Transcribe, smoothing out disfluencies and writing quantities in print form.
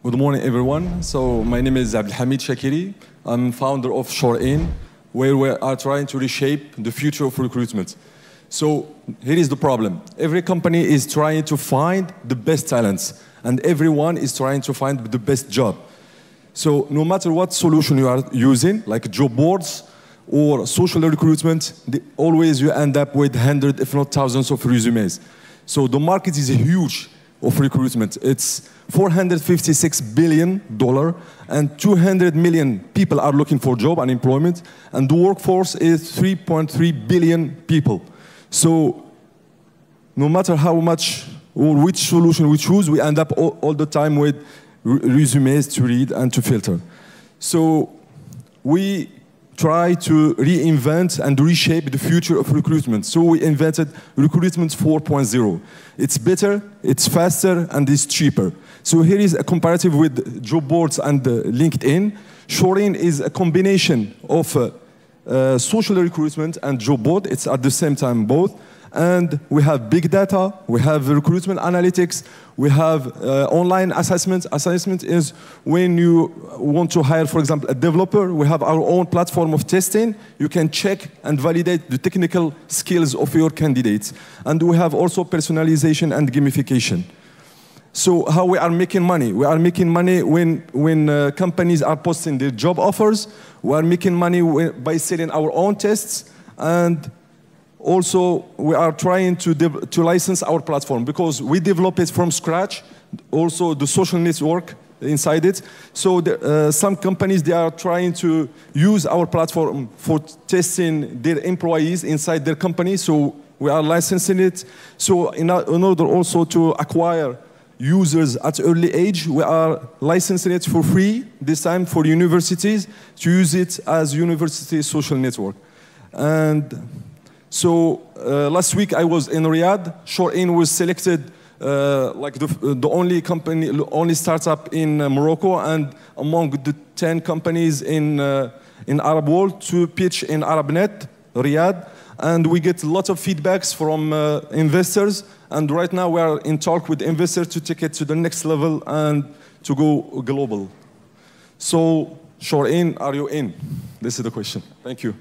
Good morning, everyone. So my name is Abdelhamid Shakiri. I'm founder of ShoreIn, where we are trying to reshape the future of recruitment. So here is the problem. Every company is trying to find the best talents, and everyone is trying to find the best job. So no matter what solution you are using, like job boards or social recruitment, always you end up with hundreds, if not thousands of resumes. So the market is huge of recruitment. It's $456 billion, and 200 million people are looking for job and employment, and the workforce is 3.3 billion people. So no matter how much or which solution we choose, we end up all the time with resumes to read and to filter. So we try to reinvent and reshape the future of recruitment. So we invented Recruitment 4.0. It's better, it's faster, and it's cheaper. So here is a comparative with job boards and LinkedIn. ShoreIn is a combination of social recruitment and job board. It's at the same time both. And we have big data, we have recruitment analytics, we have online assessment. Assessment is when you want to hire, for example, a developer. We have our own platform of testing. You can check and validate the technical skills of your candidates. And we have also personalization and gamification. So how we are making money? We are making money when companies are posting their job offers. We are making money by selling our own tests, and also, we are trying to license our platform because we develop it from scratch, also the social network inside it. So some companies, they are trying to use our platform for testing their employees inside their company, so we are licensing it. So in order also to acquire users at early age, we are licensing it for free, this time for universities, to use it as university social network. And so last week I was in Riyadh. ShoreIn was selected like the only company, only startup in Morocco, and among the 10 companies in Arab world to pitch in ArabNet, Riyadh. And we get a lot of feedbacks from investors. And right now we are in talk with investors to take it to the next level and to go global. So ShoreIn, are you in? This is the question. Thank you.